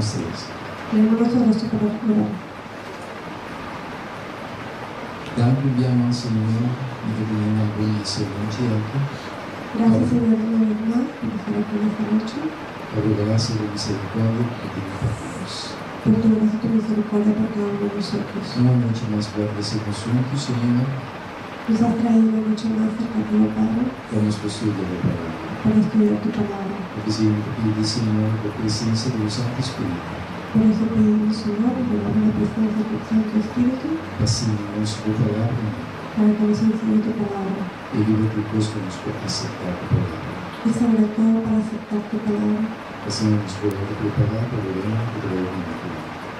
ustedes. Tenemos nuestro rostro para orar. Dando-lhe a mão, Senhor, e declarando a boa excelente aqui, Gracias, Señor, una vez más por estar aquí en esta noche, a graça e a misericórdia que tem para nós. por tu gracia y tu misericordia por cada uno de nosotros. Uma noite mais para agradecermos juntos, Senhor, Nos has traído una noche más cerca de ti, Padre, vamos possuir da palavra. para estudiar tu palabra. Pedimos, Senhor, a presença do Santo Espírito. Por eso pedimos, Señor, y rogamos la presencia del Santo Espíritu, Assim, nos por palavra, para que nos enseñe tu palabra. e livre-nos por aceitar a palavra. Y sobre todo para aceptar tu palabra. Assim, nos por preparar para o reino do Reino.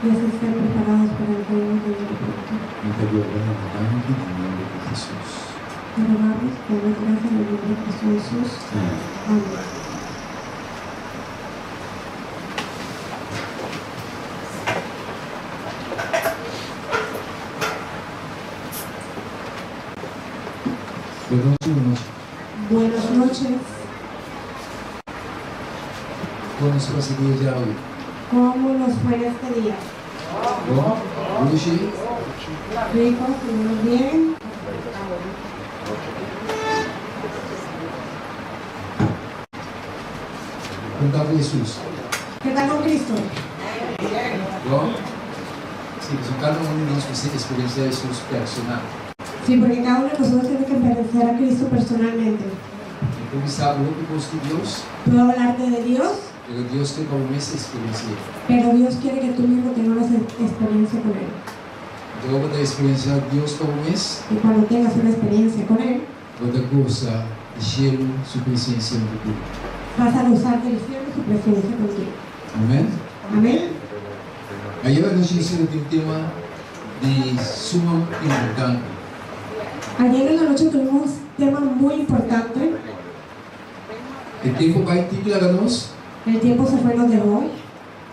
Y así ser preparados para el reino de Dios pronto. Então, agora, em nome de Jesus. Te rogamos, te damos gracias en el nombre de Cristo Jesús. Amém. Amén. Boa noite. Buenas noches. Vamos prosseguir já hoje. ¿Cómo nos fue en este día? Bom, hoje, Rico, estuvimos bien. contar com Jesus. ¿Qué tal con Cristo? Bom, sim, cada um de nós precisa experienciar Jesus personal. Sí, porque cada uno de nosotros tiene que pertenecer a Cristo personalmente. Então, sabe o que gosta de Deus, Puedo hablarte de Dios, mas Deus quer como essa experiência. pero Dios quiere que tú mismo tengas una experiencia con Él. Então, eu vou experienciar Deus como esse, Y cuando tengas una experiencia con Él, vou gozar de cheiro, sua presença no tudo. vas a gozar del cielo y su presencia contigo. Amém? Amén. Ayer a noite nós tivemos um tema de suma importante. Ayer en la noche tuvimos un tema muy importante. O tempo vai declarar-nos, El tiempo se fue, nos dejó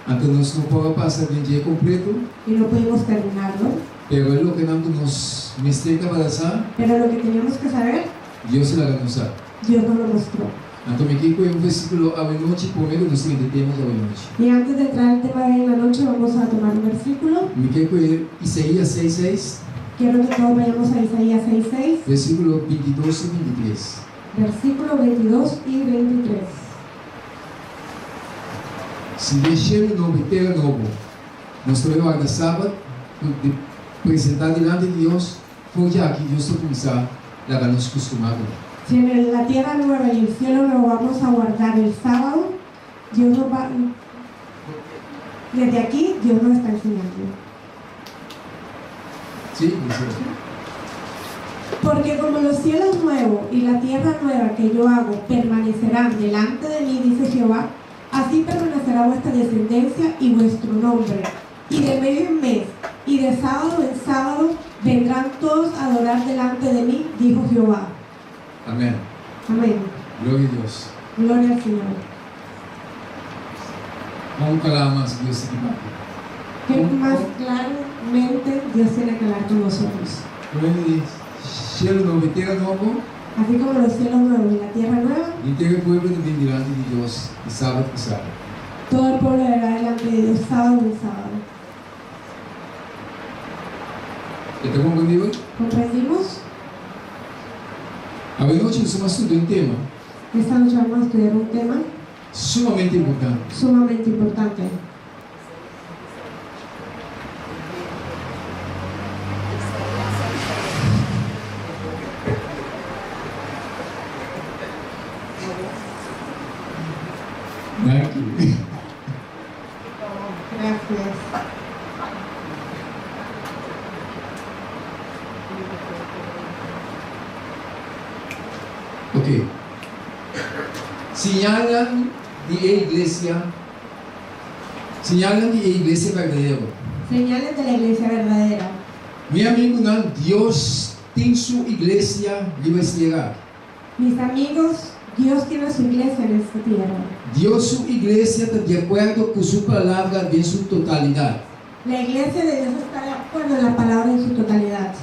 então nós não podemos passar de um dia completo, y no pudimos terminarlo. pero é o que nos mistérica para passar, Pero lo que teníamos que saber, Deus se la usar. Dios nos lo mostró. Então, me quedo com um versículo a noite, primeiro nos seguinte temas a noite. Y antes de entrar al tema de hoy en la noche, vamos a tomar un versículo. Me quedo com Isaías 6:6, Quiero que todos vayamos a Isaías 6:6, versículo 22 e 23. versículos 22 y 23. Se deixar no terra novo, nós trabalhamos a sábado, de apresentar diante de Deus, foi já que Deus começar a nos acostumar. Si en la tierra nueva y el cielo nuevo vamos a guardar el sábado, Dios nos va, desde aquí Dios nos está enseñando. Sim, isso. Porque como los cielos nuevos y la tierra nueva que yo hago permanecerán delante de mí, dice Jehová, así permanecerá vuestra descendencia y vuestro nombre. Y de mes en mes, y de sábado en sábado, vendrán todos a adorar delante de mí, dijo Jehová. Amém. Amén. Glória a Deus. Gloria al Señor. Vamos falar mais Deus aqui. ¿Qué más claramente Dios tiene que hablar con nosotros? Quando ele cheiro novo, terra novo, Así como los cielos nuevos y la tierra nueva, e terra povo de vir diante de Deus, de sábado a sábado. todo el pueblo verá delante de Dios sábado en sábado. Está compreendido? ¿Comprendimos? A noite nós vamos estudar um tema Esta noche vamos a estudiar un tema sumamente importante. sumamente importante. Aqui. Gracias. Ok. Señalan de igreja verdadeira. Señales de la iglesia verdadera. Meu amigo, não, Deus tem sua igreja liberada. Mis amigos, Dios tiene su iglesia en esta tierra. Deus, sua igreja está de acordo com sua palavra em sua totalidade. La iglesia de Dios está de acuerdo en la palabra en su totalidad.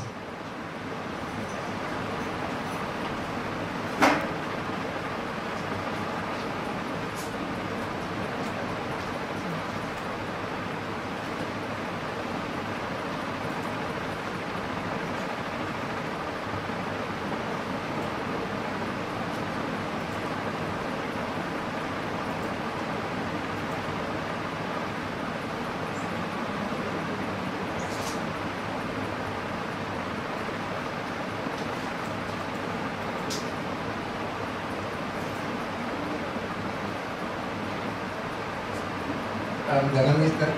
dalam esta.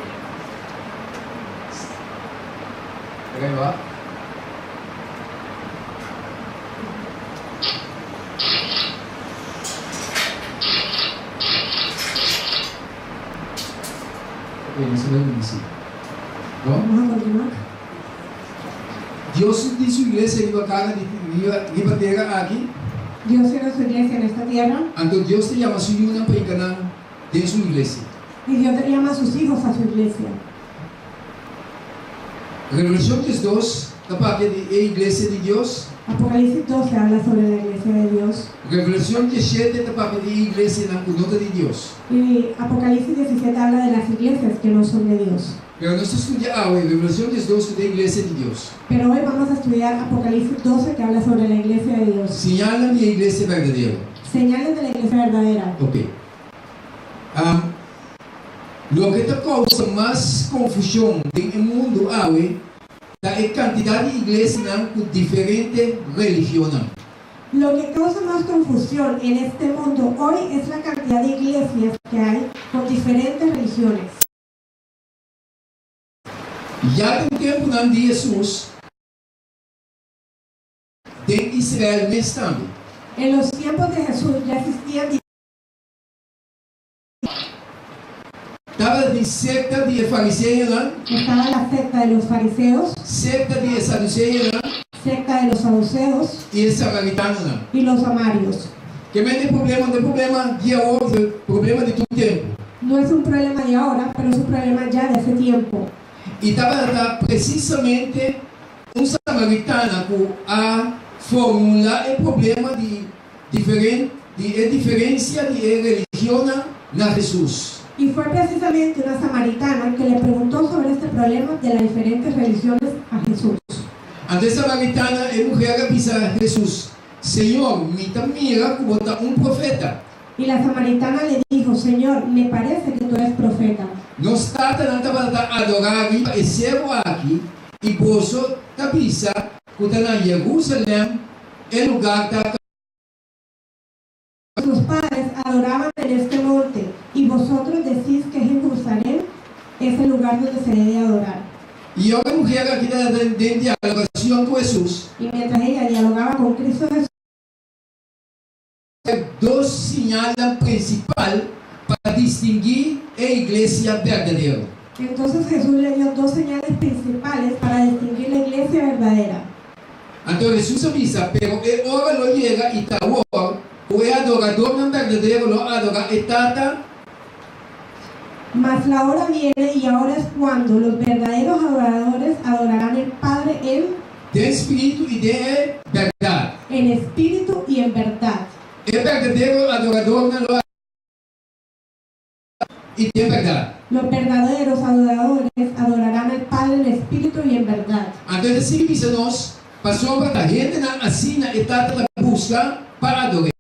Okay ba? Okay, nasunod mo isi. No? Vamos a continuar. Dios di su iglesia iba tierra aquí. Dios era su iglesia en esta tierra Entonces Dios te llama a su yuna para ganar de su iglesia. y Dios llama a sus hijos a su iglesia. Revelación 2, la parte de la iglesia de Dios. Apocalipsis 12 habla sobre la iglesia de Dios. Revelación 17, la parte de la iglesia en la cunota de Dios. Y Apocalipsis 17 habla de las iglesias que no son de Dios. Pero no se estudia hoy, Revelación 2 de la iglesia de Dios. Pero hoy vamos a estudiar Apocalipsis 12 que habla sobre la iglesia de Dios. Señalan la iglesia verdadera. Señales de la iglesia verdadera. Ok. Lo que te causa más confusión en el mundo hoy es la cantidad de iglesias con diferentes religiones. Lo que causa más confusión en este mundo hoy es la cantidad de iglesias que hay con diferentes religiones. Ya en tiempo de Jesús, de Israel mes también. En los tiempos de Jesús ya existían Estaba la secta de fariseos, estaba la secta de los fariseos, secta de saduceos secta de los saduceos y el samaritano. y los samarios. Que me el problema de ahora, el problema de tu tiempo. No es un problema de ahora, pero es un problema ya de hace tiempo. Y estaba precisamente un samaritano que a formular el problema de diferencia de religión a Jesús. Y fue precisamente una samaritana que le preguntó sobre este problema de las diferentes religiones a Jesús. Antes samaritana es mujer que pisa a Jesús. Señor, mira como está un profeta. Y la samaritana le dijo, Señor, me parece que tú eres profeta. No está tan para adorar el cielo aquí y vos pisa que está en Jerusalén, el lugar que Sus padres adoraban en este monte y vosotros decís que Jerusalén es el lugar donde se debe adorar. y ahora mujer aquí de dialogación con Jesús. Y mientras ella dialogaba con Cristo Jesús, Dos señales principales para distinguir la iglesia verdadera. entonces Jesús le dio dos señales principales para distinguir la iglesia verdadera. Entonces Jesús avisa, pero ahora lo llega y está ahora, o el adorador no verdadero lo adora, está. Mas la hora viene y ahora es cuando los verdaderos adoradores adorarán al Padre De espíritu y de verdad. en espíritu y en verdad. El verdadero adorador no lo adora y de verdad. Los verdaderos adoradores adorarán al Padre en espíritu y en verdad. Entonces sí nos pasó para la gente así está la busca para adorar.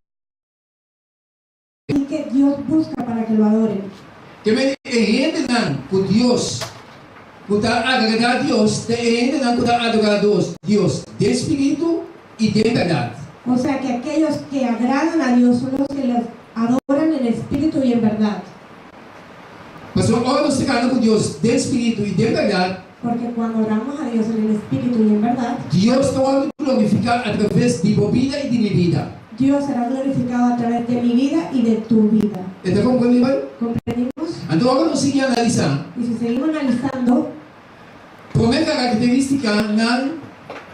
Y que Dios busca para que lo adoren. Que me gente con Dios, que está agradar a Dios, de gente que está adorar a Dios de espíritu y de verdad. O sea que aquellos que agradan a Dios son los que los adoran en espíritu y en verdad. Pues ahora nos quedamos con Dios de espíritu y de verdad. Porque cuando oramos a Dios en el espíritu y en verdad, Dios te va a glorificar a través de tu vida y de mi vida. Dios será glorificado a través de mi vida y de tu vida. ¿Está comprendido? ¿Comprendimos? Entonces ahora nos sigue analizando. Y si seguimos analizando, Primera característica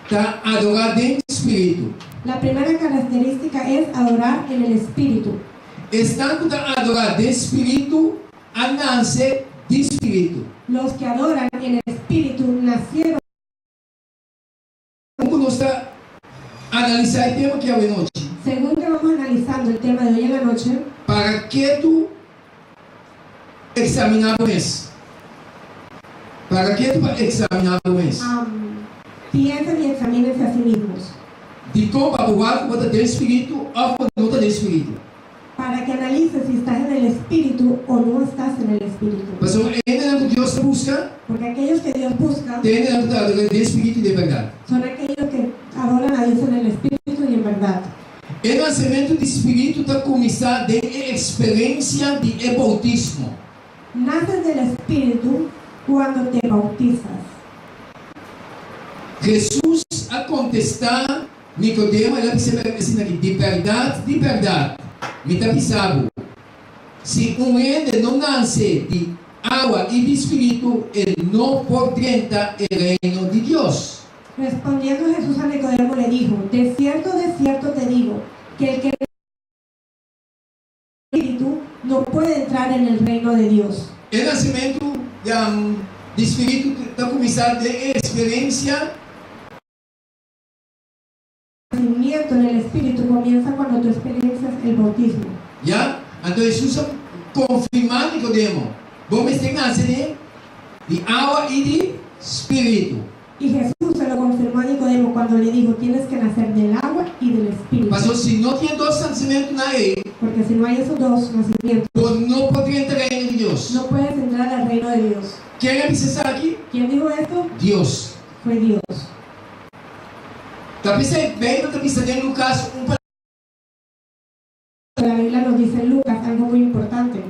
está adorar de espíritu. la primera característica es adorar en el espíritu. Estando a adorar de espíritu, a nacer de espíritu. Los que adoran en el espíritu nacieron. Como nos está analizar el tema que hay noche. Según que vamos analizando el tema de hoy en la noche, ¿Para qué tú examinado es? ¿Para qué tú examinado es? piensen y examínense a sí mismos. De cómo va a jugar con el espíritu o con no el espíritu. Para que analices si estás en el espíritu o no estás en el espíritu. Pues en Dios busca, Porque aquellos que Dios busca tienen el espíritu de verdad. son aquellos que adoran a Dios en el espíritu y en verdad. El nacimiento de espíritu está comenzado de experiencia de bautismo. naces del Espíritu cuando te bautizas. Jesus a contestar Nicodemo, ela percebe assim aqui, de verdade, me está pisando. Se um ente não nasce de água e de espírito, ele não pode entrar no reino de Deus. Respondiendo Jesús a Nicodemo le dijo, de cierto te digo, que el que Espíritu no puede entrar en el reino de Dios. O nascimento de espírito está começando de experiência. El nacimiento en el Espíritu comienza cuando tú experiencias el bautismo. Ya, então Jesus confirma Nicodemo, vamos ter que nascer de água e de espírito. Y Jesús se lo confirmó a Nicodemo cuando le dijo, tienes que nacer del agua y del Espíritu. Mas se não tem dois nascimentos na ele, Porque si no hay esos dos nacimientos, não poderia entrar no reino de Deus. no puedes entrar al reino de Dios. Quem é que aqui? ¿Quién dijo esto? Deus. Fue Dios. Está pensando está pensando em Lucas La Biblia nos dice en Lucas algo muy importante.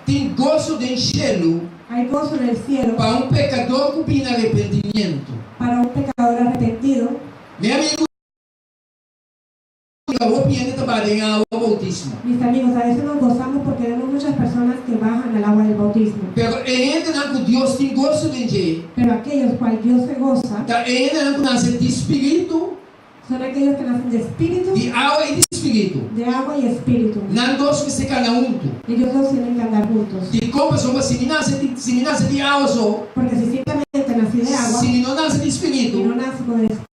tem gozo de enchê-lo Hay gozo en el cielo para pecador que pide arrependimento. para un pecador arrepentido. Meu amigo, eu opino também ao bautismo. Mis amigos, a veces nos gozamos porque vemos muchas personas que bajan al agua del bautismo. Pero ainda que Deus tem gozo de encher, Pero aquellos cual Dios se goza ainda que nasce de espírito, son aquellos que nacen de espíritu, de água e de espírito. de agua y espíritu. Não dois que se cada junto. Ellos dos tienen que andar juntos. De como só se me nasce de água só, Porque si simplemente nací de agua se não nasce de y espírito, no nací con el espíritu,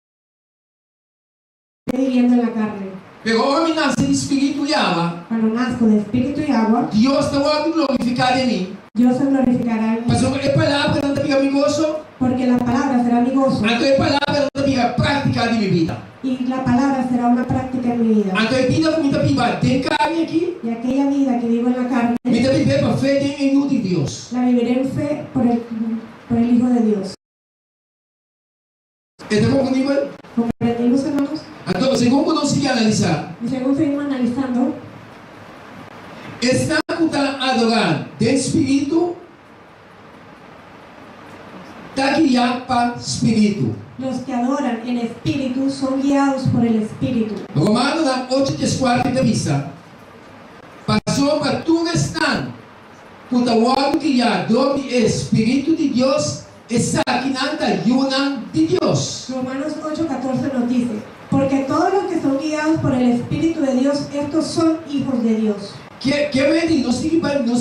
estoy viviendo en la carne. pero homem nasce de espírito e água, Cuando nazco de espíritu y agua, Deus está glorificado em mim. Dios se glorificará en mí. Mas a palavra não fica mi gozo, Porque la palabra será mi gozo então a palavra não fica prática de minha vida. y la palabra será una práctica en mi vida. Então a vida que me está vivendo tem carne aqui, Y aquella vida que vivo en la carne, me está vivendo para fé em um de Deus. la viviré en fe por el Hijo de Dios. Estamos comigo? ¿Comprendimos, hermanos? Então, segundo nós seguimos analisar, Y según seguimos analizando, estão adorando de espírito, está guiado para espírito. los que adoran en espíritu son guiados por el Espíritu. Romanos 8:4 da vista. Passou para tu restante, com o órgão guiado do Espírito de Deus, está aqui na ayuda de Deus. Romanos 8:14 nos dice, porque todos los que son guiados por el Espíritu de Dios, estos son hijos de Dios. Que vem nós temos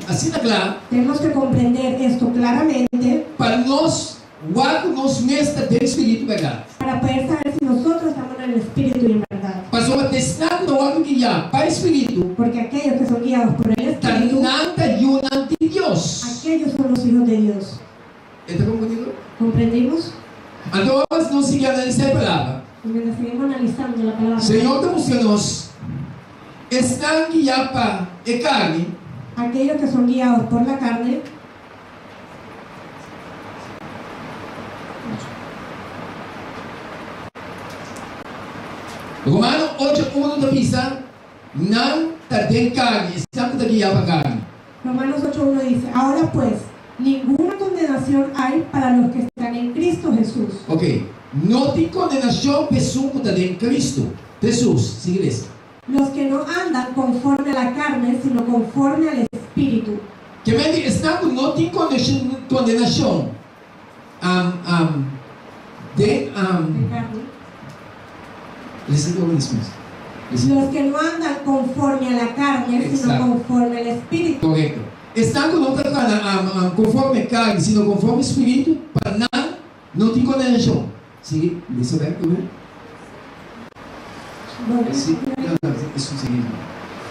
assim na clara, Tenemos que comprender esto claramente para nós, o órgão nos mestra do Espírito verdade. para poder saber si nosotros estamos en el Espíritu y en verdad. Passou a testar o órgão guiado para o Espírito, Porque aquellos que son guiados por el está Espíritu, na ayuda de Deus. aquellos son los hijos de Dios. Está comigo? ¿Comprendimos? Então, nós seguimos analisando a palavra. Y mientras seguimos analizando la palabra, Senhor demonstrou-nos, estão guiados para a carne, aquellos que son guiados por la carne, Romanos 8:1 da pista, não está dentro carne, estamos guiados para carne. Romanos 8:1 dice, ahora pues, ninguna condenación hay para los que están en Cristo Jesús. Ok, não tem condenação pessoa que está dentro de Cristo. Jesus, siga isso. Los que no andan conforme a la carne, sino conforme al Espíritu. Que vem estamos não tem condenação. De carne. Los que no andan conforme a la carne, sino Exacto. conforme al Espíritu. Correto. Estamos não está conforme a carne, sino conforme o Espírito, para não tem condenação. Siga, isso é bem, sí, eso sí.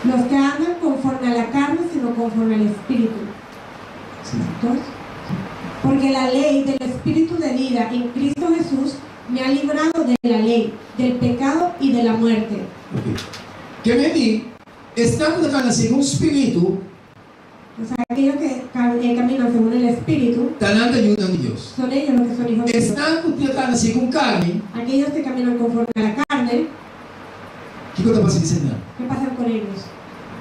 Los que andan conforme a la carne, sino conforme al Espíritu. Sí. Entonces, porque la ley del Espíritu de vida en Cristo Jesús me ha librado de la ley, del pecado y de la muerte. Okay. Que me di, estamos acá según el Espíritu, O sea, aquellos que caminan según el Espíritu, están dando ayuda de Dios. son ellos los que son hijos de Dios. Estamos acá según carne, Aquellos que caminan conforme a la carne, ¿qué cosa pasa diciendo? ¿qué pasa con ellos?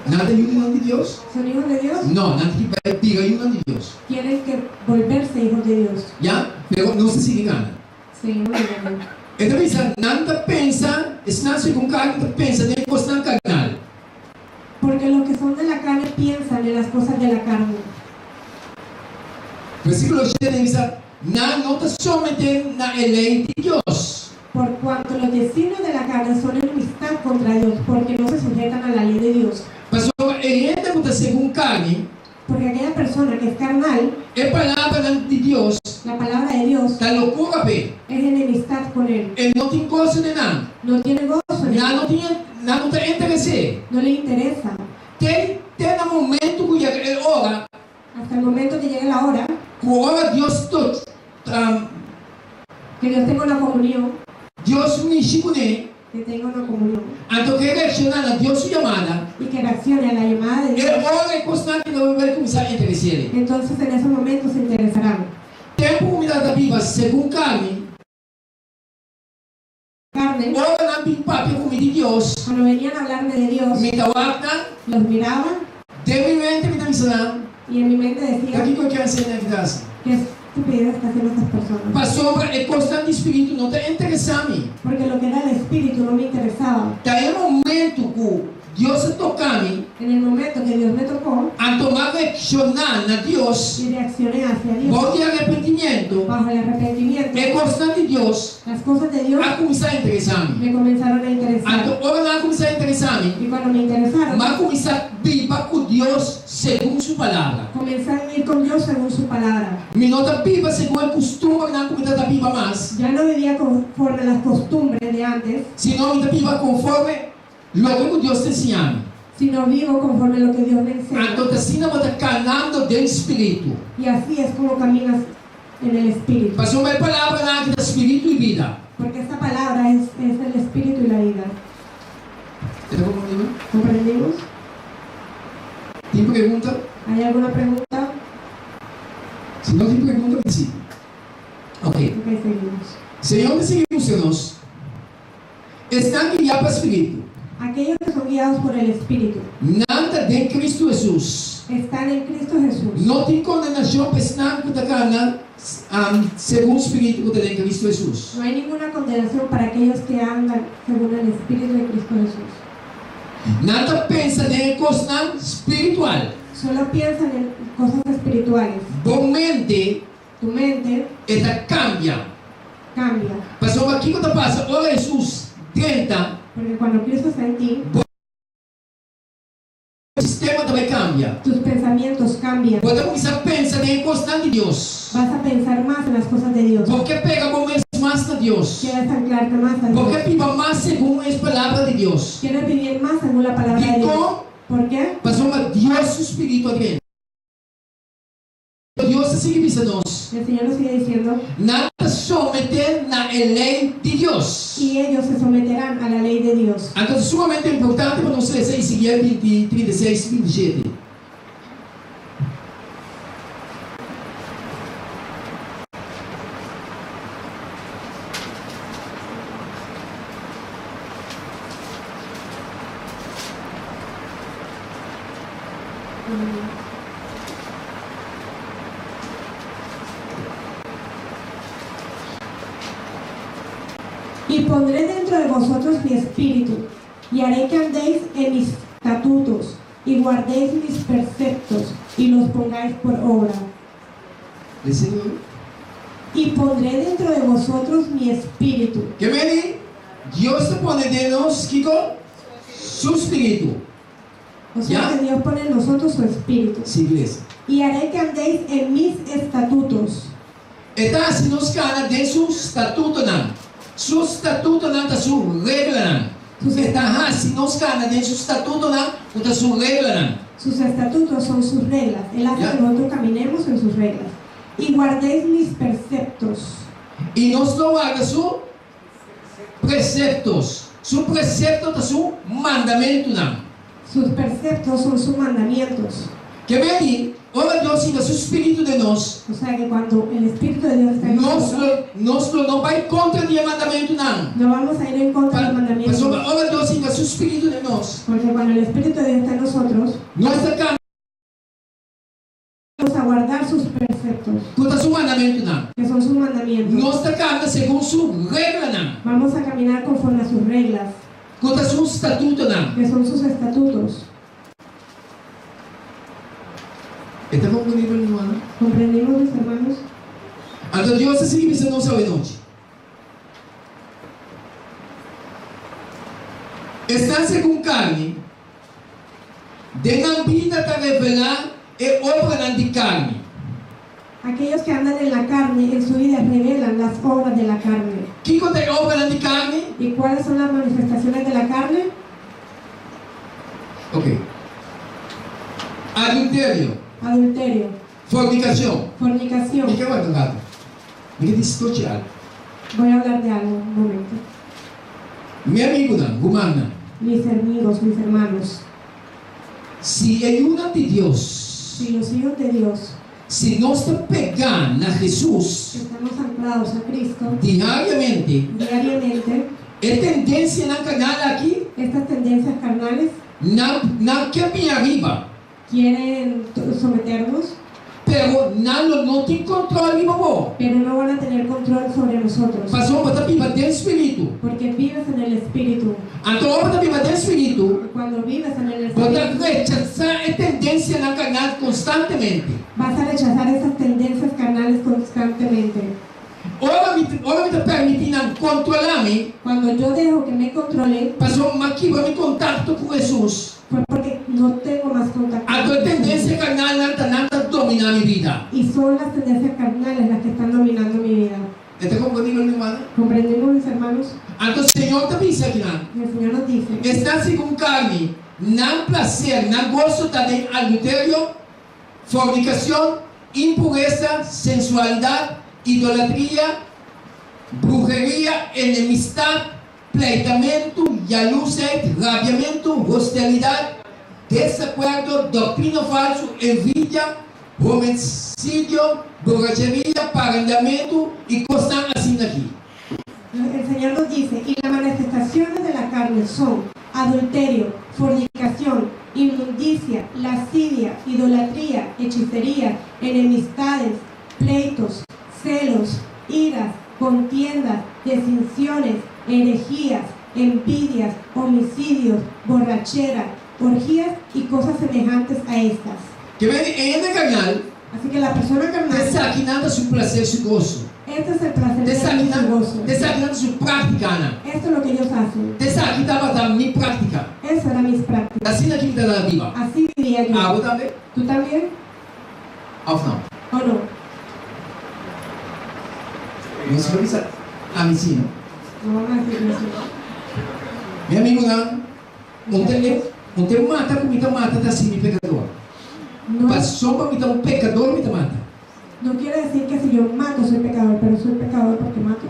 Nada ayuda de Dios. ¿Son hijos de Dios? No, nada que pida ayuda de Dios. Tienen que volverse hijos de Dios. ¿Ya? Pero no se sigue gana. Sí, muy bien. Entonces, nada pensa, es nace con carne, pensa en cosas carnal. Porque los que son de la carne piensan en las cosas de la carne. Versículo 7 dice, no te sometes a la ley de Dios. Por cuanto los designios de la carne son enemistad contra Dios, porque no se sujetan a la ley de Dios. Pastor, el ente que según carne, Porque aquella persona que es carnal, es palabra de Dios, la palabra de Dios está locura, es enemistad con él. él no tiene cosa de nada, No tiene gozo en él, nada no te interesa. no le interesa. Tem um momento que ele ora, Hasta el momento que llegue la hora, que ora Deus todo, que Dios tenga una comunión, Deus me chicune, que tenga una comunión então que reaccionar a Deus sua chamada, y que reaccione a la llamada de Dios. ele ora e constante não vai começar a interessar ele. Entonces en esos momentos se interesarán. Tempo que da Bíblia, segundo carne, Carne, ora na Bíblia como de Deus, cuando venían a hablarme de Dios, me tawagna, los miraba devidamente me avisará, y en mi mente decía, daqui que eu quero ser na vida. qué estupidez están haciendo estas personas. Pastor, o constante espírito não te interessa a mim. Porque lo que era el espíritu no me interesaba. Tá em momento que Deus se toca a mim, En el momento que Dios me tocó a tomar reaccionar na Deus, y reaccioné hacia Dios, volte arrependimento, bajo el arrepentimiento, é constante Deus, las cosas de Dios a começar a interessar a mim. me comenzaron a interesar. Então, ora não começar a interessar a mim, Y cuando me interesaron, mas começar a viver com Deus segundo sua palavra. comencé a vivir con Dios según su palabra. Me nota viva segundo o costume, não começar a viver mais, Ya no vivía conforme a las costumbres de antes, senão me viva conforme lo que Deus te ensina. sino vivo conforme a lo que Dios me enseña. Então, assim, não está caminhando do Espírito. Y así es como caminas en el espíritu. Passou uma palavra na de Espírito e vida. Porque esta palabra es el espíritu y la vida. ¿Está conmigo? ¿Comprendimos? Tem pergunta? ¿Hay alguna pregunta? Se não tem pergunta, me siga. Ok. Ok, seguimos. Senhor, me seguimos, irmãos. Estão guiados para o Espírito. Aquellos que son guiados por el Espíritu Nada de Cristo Jesus. están en Cristo Jesús. Não tem condenação para estar com a carne segundo o Espírito que tem em Cristo Jesus. No hay ninguna condenación para aquellos que andan según el Espíritu de Cristo Jesús. Nada pensa em coisa espiritual. Solo piensan en cosas espirituales. Bom mente, Tu mente ela cambia. cambia. Pastor, aqui quando passa, ora Jesus, 30, Porque cuando Cristo está en ti, o sistema também cambia. tus pensamientos cambian. Você começa a pensar em coisa de Deus. Vas a pensar más en las cosas de Dios. Porque pega momentos mais de Deus. Quieres anclarte más a Porque Dios. viva mais segundo as palavras de Deus. Quieres vivir más según la palabra de Dios. Então, ¿Por qué? pastor, Deus o Espírito adentro. Deus se sigue dizendo El Señor nos sigue diciendo, nada someter na lei de Deus. y ellos se someterán a la lei de Dios. Então, é sumamente importante para nós ler e seguir 20, 36, 27. Y pondré dentro de vosotros mi espíritu, y haré que andéis en mis estatutos, y guardéis mis preceptos, y los pongáis por obra. Le Senhor. Y pondré dentro de vosotros mi espíritu. Que vem? Deus te põe de nós, Kiko, seu Espírito. O sea ¿Ya? que Dios pone en nosotros su espíritu. Sim, igreja. Y haré que andéis en mis estatutos. Então, se nós cana de seu estatuto, não. Seu estatuto não está sua regra, não. Então, se nós cana de seu estatuto, não, está sua regra, não. Sus estatutos son sus reglas. Él hace ¿Ya? que nosotros caminemos en sus reglas. Y guardéis mis preceptos. E nós não haga seus preceptos. Seu precepto está seu mandamento, não. Sus preceptos son sus mandamientos. Que vem? ora Deus ainda o Espírito de nós, O sea que cuando el Espíritu de Dios está en nosotros, nós não vai contra o mandamento, não. no vamos a ir en contra del Mas mandamiento. ora Deus ainda o Espírito de nós. Porque cuando el Espíritu de Dios está en nosotros, Nossa carne vamos a guardar sus preceptos, contra seu mandamento, não. que son sus mandamientos. Nossa carne segundo sua regra, não. Vamos a caminar conforme a sus reglas, Contra seu estatuto, não. que son sus estatutos. Estamos comigo, irmão? ¿Comprendimos, mis hermanos? Então Deus assim que você não sabe noite. Está segundo carne, de na vida para revelar e obra de carne. Aquellos que andan en la carne, en su vida revelan las obras de la carne. Que é obra de carne? ¿Y cuáles son las manifestaciones de la carne? Ok. Adultério, Adulterio, fornicação. fornicación. Me quer guardar gato? Me quer distorcer. Voy a hablar de algo, un momento. Meu amigo não, humana. Mis amigos, mis hermanos, Se é uma de Deus, si los hijos de Dios se nós está pegando a Jesus estamos anclados a Cristo diariamente, diariamente, é tendência na canal aqui, estas tendencias carnales não quer vir arriba, quieren someternos, pero não tem controle bobo. pero no van a tener control sobre nosotros, Passou para viver dentro do Espírito. porque vives en el Espíritu. Então, para viver dentro do Espírito, Cuando vives en el pode Espíritu, rechazar a tendência na canal constantemente. vas a rechazar esas tendencias carnales constantemente. Ora me está permitindo controlar-me, Cuando yo dejo que me controle, passou uma quebra de contato com Jesus. fue porque no tengo más contacto. A tua con tendência Jesús. carnal não está dominando minha vida. Y son las tendencias carnales las que están dominando mi vida. Está comigo, irmão? ¿Comprendemos, mis hermanos? Então, o Senhor está dizendo aqui, não? El Señor nos dice, Está segundo carne, não prazer, não gosto de adultério, fornicação, impureza, sensualidade, idolatria, brujeria, enemistad, pleitamento, jalusidade, rabiamento, hostilidade, desacuerdo, doutrina falso, envidia, homicídio, borracheria, parandamento e cosas assim aqui. el Señor nos dice, y las manifestaciones de la carne son adulterio, fornicación, inmundicia, lascivia, idolatría, hechicería, enemistades, pleitos, celos, iras, contiendas, desinciones, herejías, envidias, homicidios, borrachera, orgías y cosas semejantes a estas. Que vem em carnal, Así que la persona carnal, desaquinando seu prazer, seu gozo. este es el placer de su gozo. Desaquinando sua prática. Esto es lo que ellos hacen. Desaquinava da minha prática. Eso eran mis prácticas. Assim aqui está na Bíblia. Así vivía yo. Ah, também? ¿Tú también? Of não? ¿O no? Não se avisa a me ensino. No vamos a decir eso. Meu amigo, não tem mata comida, mata da sim, pecador. No, Passou para me dar pecador, me mata. no quiere decir que si yo mato soy pecador, pero soy pecador porque mato.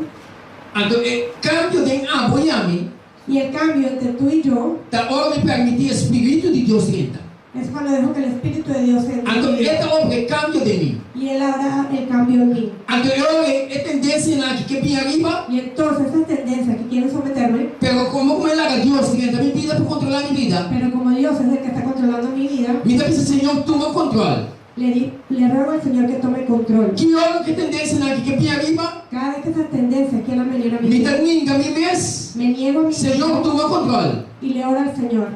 Então, cambio de apoiar-me, Y el cambio entre tú y yo da hora de permitir o Espírito de Deus entrar. es cuando dejo que el Espíritu de Dios entre en Então, mi vida. esta obra é cambio de mim. Y Él hará el cambio en mí. Então, eu é tendência na que vem arriba, Y entonces esas tendencias que quieren someterme, pero como ela haga Deus dentro da minha vida para controlar minha vida, pero como Dios es el que está controlando mi vida, me diz, Senhor, toma controle. le ruego al Señor que tome control. Que hora que tendência na que vem arriba, Cada vez que esas tendencias quieran venir a mi me vida, dá ninguém, me mês, me niego a mí Senhor, mismo toma controle. y le oro al Señor.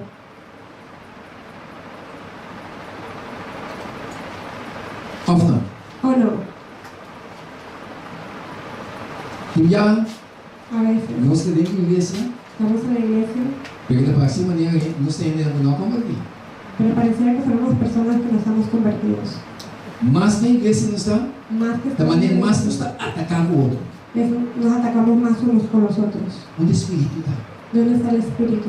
Of não? ¿O no? E já, A veces. nós temos que viver assim. Estamos en la iglesia, Porque da próxima maneira, nós temos não convertir. pero pareciera que somos personas que nos estamos convertidos. Mas na igreja não está, Más que da estamos maneira en la mais não iglesia, está atacando o outro. nos atacamos más unos con los otros. Onde o Espírito está? ¿Dónde está el Espíritu?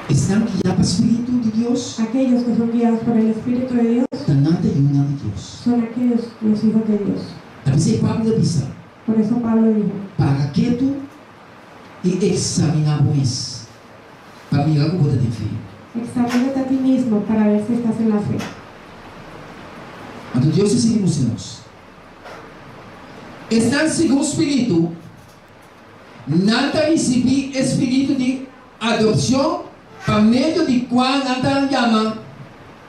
Estão guiados para o Espírito de Deus. Aquellos que son guiados por el Espíritu de Dios Está nada e nada de Deus. son aquellos los hijos de Dios. A pesar Pablo da Bisa, Por eso Pablo dijo, para quieto e examinamos para mirar o que pode ter feito. Examínate a ti mismo para ver si estás en la fe. Então Deus seguimos em nós. Está segundo o Espírito, nada receber Espírito de adoção, por meio de qual nada chama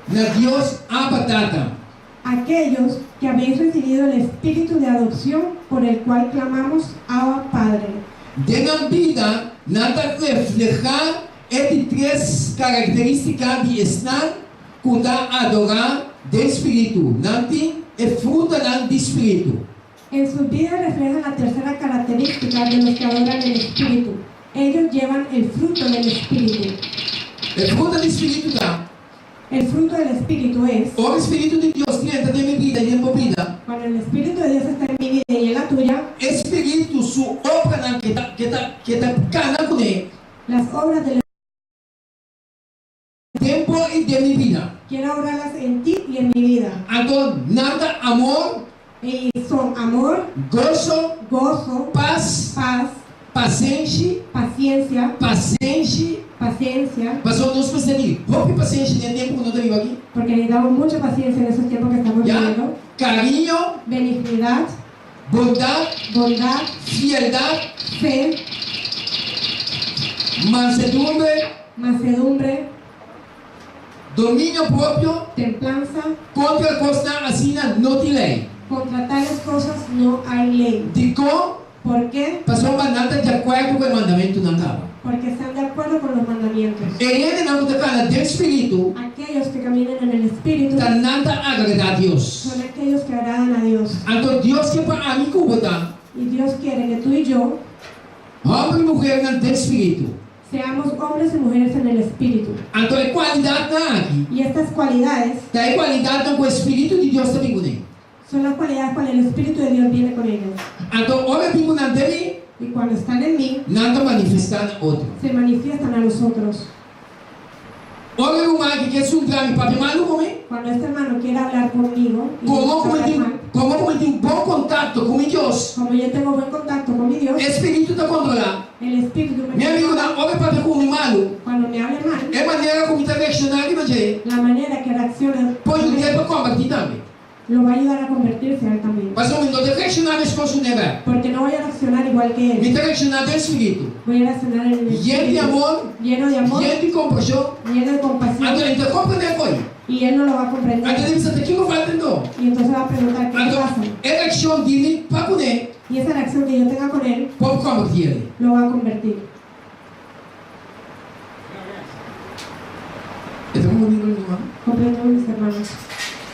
na Deus a batata. Aquellos que habéis recibido el Espíritu de adopción por el cual clamamos Abba Padre. Tenham vida, nada reflejar estas três características de estar com a adorar do Espírito. Não tem fruto do Espírito. En sus vidas reflejan la tercera característica de los que adoran el Espíritu. Ellos llevan el fruto del Espíritu. O fruto do Espírito está. El fruto del Espíritu es O Espírito de Deus que entra em minha vida e em minha vida. cuando el Espíritu de Dios está en mi vida y en la tuya, Espírito, sua obra que está cana com ele. las obras del Tempo e de minha vida. quiero obrarlas en ti y en mi vida. Então, nada amor, Y son amor, gozo, gozo, paz, paz, paciência, paciencia, paciência. paciencia, Pastor, nós precisamos pouca paciência no tempo que nós estamos aqui. porque necesitamos mucha paciencia en esos tiempos que estamos Já, viviendo. carinho, Benignidad, bondade, bondad, fidelidade, fe, mansedumbre, mansedumbre, domínio próprio. templanza. Contra costa assim não tem lei. Contra tales cosas no hay ley. De como? ¿Por qué? Pastor, mas nada de acordo com o mandamento não estava. Porque están de acuerdo con los mandamientos. Ele não está falando do Espírito, Aquellos que caminan en el Espíritu está nada a agradar a Deus. son aquellos que agradan a Dios. Então, Deus quer para mim botar Y Dios quiere que tú y yo homem e mulher não tem Espírito. seamos hombres y mujeres en el Espíritu. Então, a qualidade não aqui. Y estas cualidades Da igualdade com o Espírito de Deus também com ele. son las cualidades con el Espíritu de Dios viene con ellos. Então, olha bem com ele, Y cuando están en mí, nada manifestar outro. se manifiestan a los otros. Olha o mar que quer sundar e papi malu com ele. Cuando este hermano quiere hablar conmigo, y Como hablar mal, tem um bom contato com Deus, como yo tengo buen contacto con mi o Dios, Espírito está controlando. el Espíritu me Meu amigo, controla. olha papi com o malu. Cuando me hable mal, É maneira como está reaccionando com ele. la manera que reacciona Pois o tempo convertir também. lo va a ayudar a convertirse a él también. Mas o não deve reaccionar as coisas never. Porque no voy a reaccionar igual que Me él. está reaccionando o Espírito. Voy a reaccionar en el Lleno de Espíritu, amor, lleno de amor, lleno de compaixão. lleno de compasión. Então, então compreender coisa. Y él no lo va a Então, comprender. ele diz até que não vai entender. Y entonces va a preguntar qué Então, pasa. é reação dele para poder Y esa reacción que yo tenga con él convertir ele. lo va a convertir. Estamos comigo, irmão? Comprendo, mis hermanos.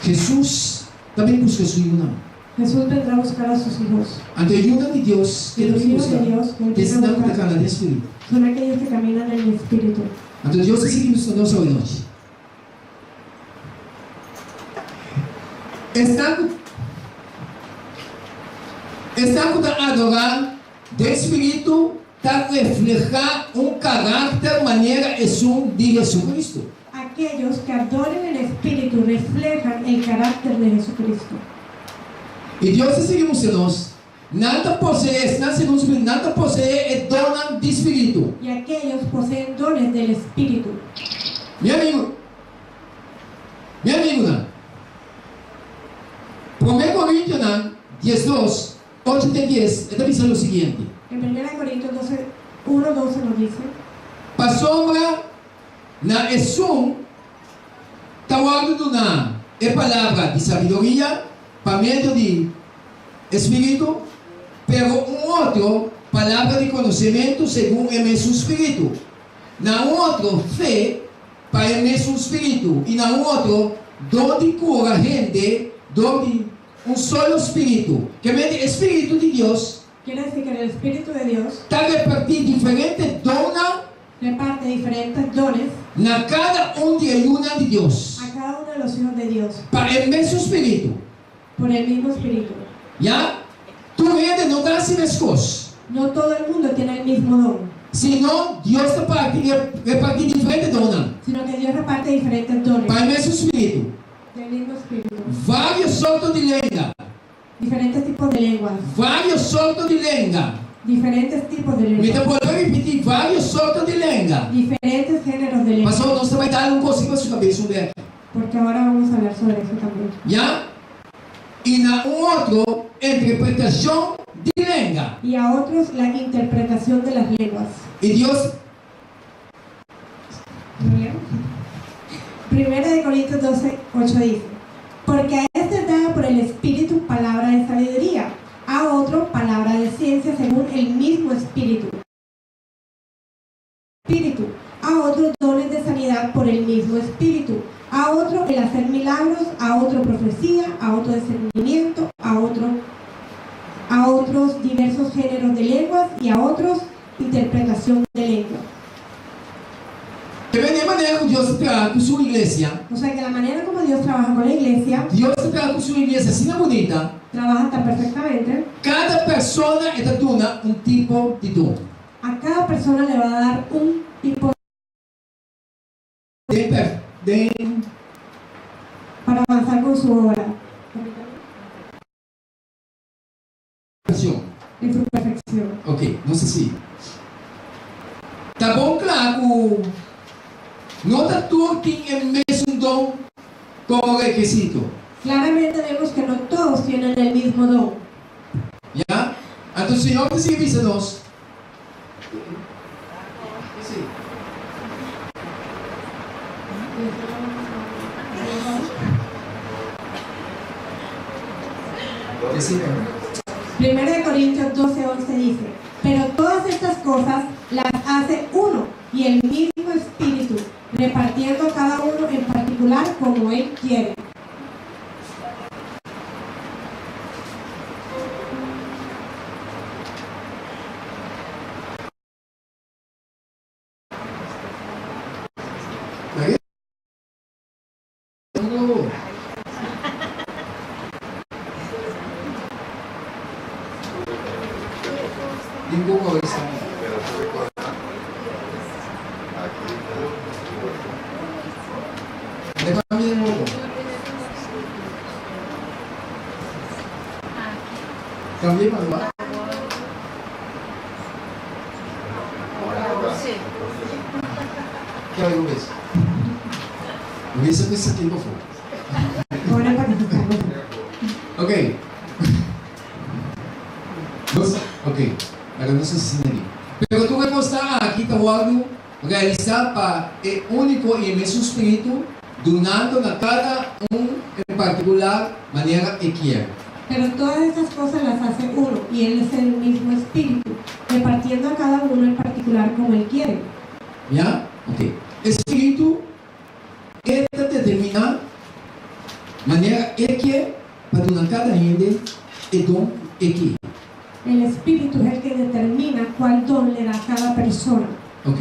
Jesus também busca sua irmã. Jesús vendrá a buscar a sus hijos. Ante a irmã de Deus, que Y los também hijos busca. de Dios que Que se empiezan a dá para buscar cada Espírito. son aquellos que caminan en el Espíritu. Ante Deus que seguimos com nossa noite. Está com adorar do Espírito para reflejar caráter, maneira e som de Jesus Cristo. Aquellos que adoren el Espíritu reflejan el carácter de Jesucristo. E Deus seguimos em nós. Nada posee, nada posee o dom de Espírito. Y aquellos poseen dones del Espíritu. Meu amigo, não. 1 Coríntios 12, 8 até 10, está dizendo o seguinte: En 1 Corintios 12, 1:12 nos dice: para sombra na som, tawagdo na é palavra de sabedoria, para meio de Espírito, pero outro, palavra de conhecimento segundo o mesmo Espírito. Na outro, fé para o mesmo Espírito. E na outro, dom de cura, gente, dom de solo Espírito. Que é Espírito de Deus. quiere decir que el Espíritu de Dios Está repartido diferentes donas reparte diferentes dones na cada de ayuna de Deus. a cada uno de los hijos de Dios Para o mesmo Espírito. por el mismo Espíritu. Já? Tu gente não dá assim as coisas. No todo el mundo tiene el mismo don, Senão, Deus está repartindo diferentes donas. sino que Dios reparte diferentes dones Para o mesmo Espírito. del mismo Espíritu. Vários sortos de lenda. Diferentes tipos de lenguas, Vários sortos de lenda. Diferentes tipos de Me lengua. pode repetir vários sortos de língua. Diferentes géneros de lengua. Pastor, nós vai dar um consigo para sua cabeça, Humberto. Porque ahora vamos a hablar sobre eso también. Já? E na outro, interpretação de língua. Y a otros la interpretación de las lenguas. E Deus, Primera de Corintios 12:8 dice: porque a este da por el Espíritu palabra de sabiduría, a otro palabra de ciencia según el mismo Espíritu, a otro dones de sanidad por el mismo Espíritu, a otro el hacer milagros, a otro profecía, a otro discernimiento, a otros diversos géneros de lenguas y a otros interpretación de lengua. de mesma maneira que Deus trata com sua igreja, O sea que la manera como Dios trabaja con la iglesia, Deus trata com sua igreja assim bonita. trabaja tan perfectamente. Cada pessoa é dona um tipo de dom. A cada persona le va a dar un tipo De para avanzar con su obra perfeição. en su perfección. Ok, não sei se. Tá bom, claro. Não tá tudo tem o mesmo dom como requisito. Claramente vemos que no todos tienen el mismo don. Já? Então o Senhor te serviço a nós. Primera de Corintios 12:11 dice: pero todas estas cosas las hace uno y el mismo Espíritu, repartiendo a cada uno en particular como Él quiere. Ningún coisa. Cambié de nuevo. Cambié para abajo. ¿Qué hago eso? Hubiese ese tiempo fue. Ahora para quitarlo. Ok. Ok. Agora não sei se entendi. Pero tu vai mostrar aqui está algo realizado para o único e mesmo Espírito, donando a cada en particular maneira que quer. Pero todas esas cosas las hace uno y Él es el mismo Espíritu, repartiendo a cada uno en particular como Él quiere. ¿Ya? Ok. Espírito determina maneira que quer para donar a cada gente e dom que quer. El Espíritu es el que determina cuál don le da a cada persona. Ok.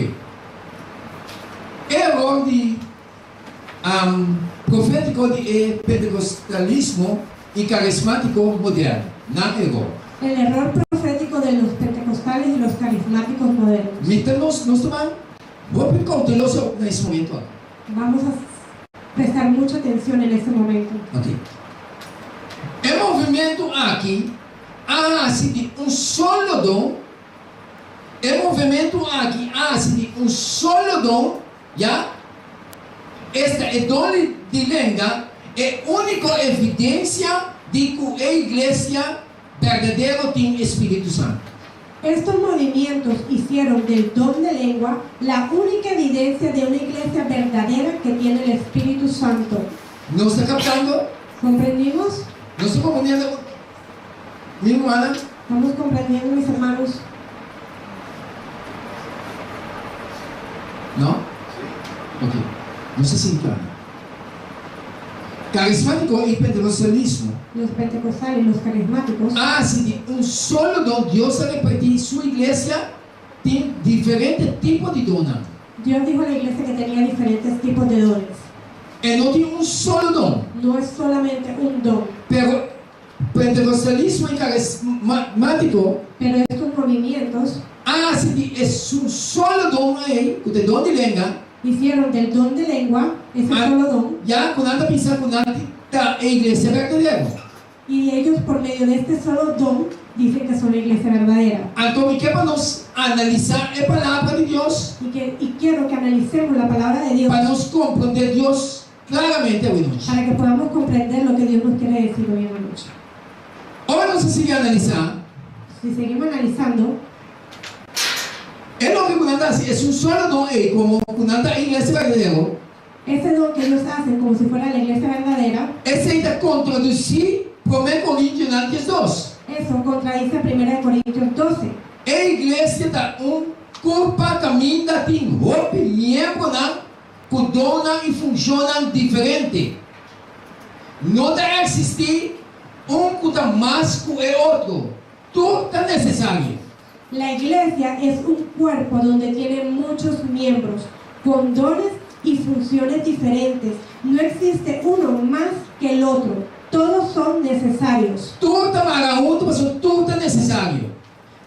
Erro de profético de pentecostalismo e carismático moderno. Não erro. El error profético de los pentecostales y los carismáticos modernos. Então, nós tomamos. Vou ficar cauteloso nesse momento. Vamos a prestar mucha atención en ese momento. Ok. O movimento aqui há de solo dom. O movimento aqui há de solo dom. Já? Esta é dom de língua. É a única evidência de que a igreja verdadeira tem Espírito Santo. Estos movimientos hicieron del don de lengua la única evidencia de una iglesia verdadera que tiene el Espíritu Santo. ¿No está captando? ¿Comprendimos? ¿No está comprendiendo? Mi hermana, ¿Estamos comprendiendo, mis hermanos? ¿no? Ok. No sé si claro. Carismático y pentecostalismo Los pentecostales, los carismáticos, hace de solo don. Dios ha repetido su iglesia tiene diferentes tipos de dona. Dios dijo a la iglesia que tenía diferentes tipos de dones. No tiene solo don. No es solamente un don, Pero pentecostalismo y carismático pero estos movimientos hace de solo don ahí, de don de lengua. hicieron del don de lengua, ese solo don, Ya, quando anda pensando, quando anda a igreja verdadeira. Y ellos, por medio de este solo don, dicen que son la iglesia verdadera. Então, que para nós analisar a palavra de Deus, Y quiero que analicemos la palabra de Dios para nós compreender Deus claramente hoje noite. para que podamos comprender lo que Dios nos quiere decir hoy en la noche. Agora nós vamos analisar. Si seguimos analizando, É lo que Kunanda é um solo dom, como Kunanda a igreja verdadeira. ese don que ellos hacen como si fuera la iglesia verdadera, Esse aí está contraduzir 1 Coríntios antes 2. eso contradice 1 Corintios 12. A igreja está corpo caminho da tem roupa membro que dona e funcionam diferente. Não deve existir que está mais que o outro. Tudo está necessário. La iglesia es un cuerpo donde tiene muchos miembros con dones y funciones diferentes. No existe uno más que el otro. Todos son necesarios. Tudo está maravilhoso, mas tudo está necessário.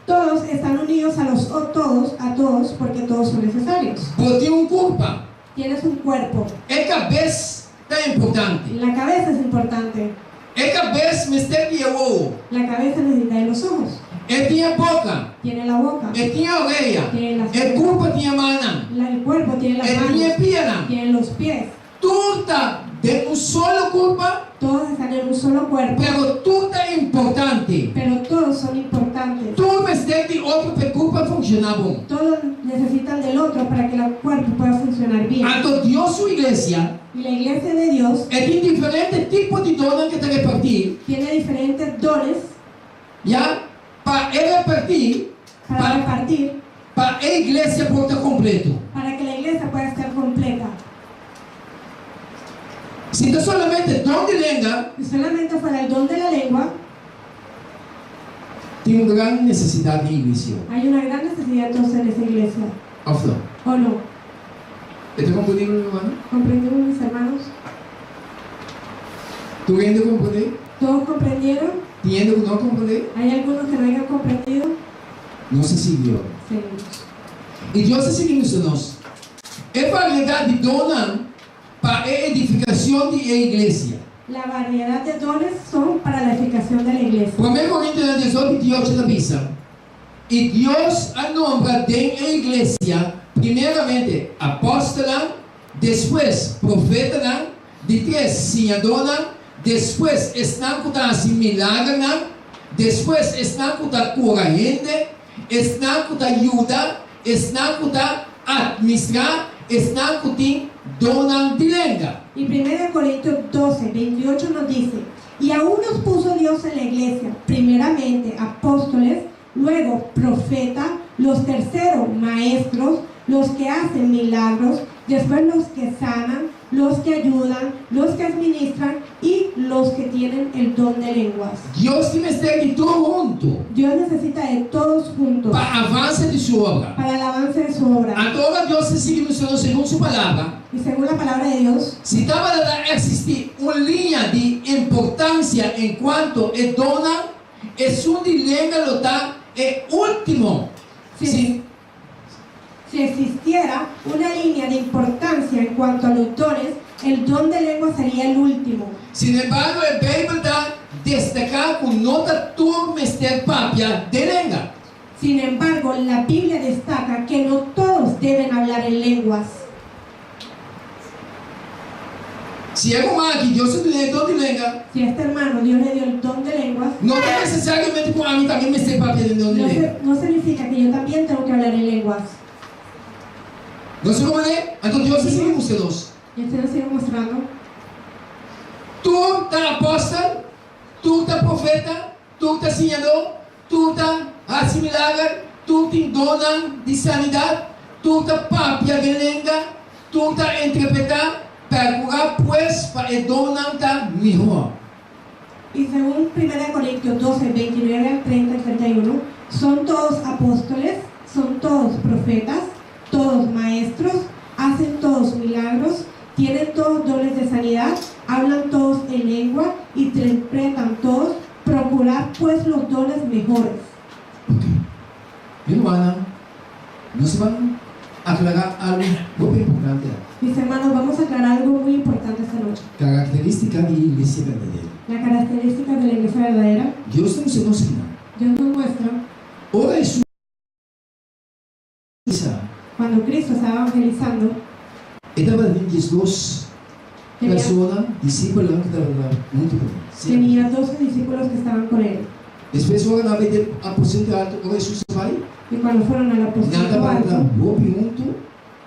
Todos están unidos a todos porque todos son necesarios. Porque tem corpo. Tienes un cuerpo. A cabeça está importante. La cabeza es importante. A cabeça me está guiando. La cabeza necesita de los ojos. Tinha boca. Tiene la boca. Tinha orelha. Tiene las O corpo tinha mão. El cuerpo tiene las Tinha manos. perna. Tiene los pies. Tudo está de solo corpo, Todos están en un solo cuerpo. pero tudo é importante. Pero todos son importantes. Tudo precisa de outro para o corpo funcionar bom. Todos necesitan del otro para que el cuerpo pueda funcionar bien. Então, Deus, sua igreja, Y la iglesia de Dios tem diferentes tipos de donos que está repartir, tiene diferentes dones já, para repartir, para repartir para a igreja por completo. para que la iglesia pueda estar completa. Se não solamente dom de língua, Si solamente fuera el don de la lengua, tem uma grande necessidade de igreja. hay una gran necesidad entonces en esa iglesia. Ou não? ¿O no? ¿Está comprendiendo, hermano? ¿Comprendimos, mis hermanos? ¿Tú vienes a comprender? ¿Todos comprendieron? ¿Tienes que no comprender? ¿Hay algunos que no hayan comprendido? Não se seguiu. Seguimos. E Deus se seguiu nós. É variedade de dona para a edificação da igreja. La variedad de dones son para la edificación de la iglesia. 1 Coríntios 18, 28 da Bíblia. E Deus anombra dentro da igreja, primeiramente apóstola, depois profeta, depois senhadora, depois estão com a milagre, depois estão com a cura gente, estão com a ajuda, estão com a administrar, estão com a dona de língua. Y 1 Corintios 12, 28 nos dice, y aún nos puso Dios en la iglesia, primeramente apóstoles, luego profetas, los terceros maestros, los que hacen milagros, después los que sanan, los que ayudan, los que administran y los que tienen el don de lenguas. Deus tem que de todo junto Dios necesita de todos juntos para avance de sua obra. para el avance de su obra. Agora Deus se sigue segundo sua palavra. Y según la palabra de Dios, Se estava a existir uma linha de importância enquanto é dona, é um dilema lotar é último. Sí. si existiera una línea de importancia en cuanto a los dones, el don de lengua sería el último. Sin embargo, a Bíblia está destacar com nota turma ester papia de língua. Sin embargo, la Biblia destaca que no todos deben hablar en lenguas. Se é uma que Deus te deu dom de língua, Si a este hermano Dios le dio el don de lenguas, não é necessariamente com a mim também me ester papia de dom de língua. no significa que yo también tengo que hablar en lenguas. Não sei como é? Então Deus se sigue vocês. Y usted nos sigue mostrando. Tu está apóstolo, tu está profeta, tu está senhador, tu está assimilado, tu tem dona de sanidade, tu está papia de língua, tu está interpretar, percurar pues para el dona está melhor. Y según 1 Corintios 12, 29 al 30 y 31, son todos apóstoles, son todos profetas, todos maestros, hacen todos milagros, tienen todos dones de sanidad, hablan todos en lengua, interpretan todos, procurad pues los dones mejores. Mi hermana, nos van a aclarar algo muy importante. Mis hermanos, vamos a aclarar algo muy importante esta noche. Característica de iglesia verdadera. La característica de la iglesia verdadera, Dios nos enseña. Dios nos muestra Ora Jesús. cuando Cristo estaba evangelizando, Estaba 22 tenía, personas, discípulos que estaban junto con él. tenía 12 discípulos que estaban con él. Después ora na vez de aposento alto, ora Jesús vai. Y cuando fueron al Nada aposento para dar alto, boa junto,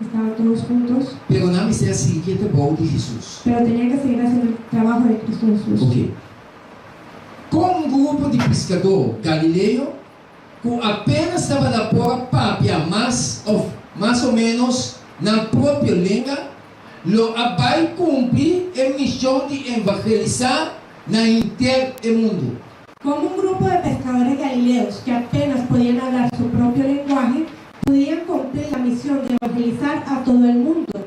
estaban todos juntos, pero na missão é seguinte volta de Jesus. pero tenían que seguir haciendo el trabajo de Cristo Jesús. Ok. Com um grupo de pescador galileu, que apenas estava na própria papia, mais ou menos na própria língua, lo vai cumprir a missão de evangelizar na inteiro mundo. Como un grupo de pescadores galileos que apenas podían hablar su propio lenguaje, podían cumplir la misión de evangelizar a todo el mundo.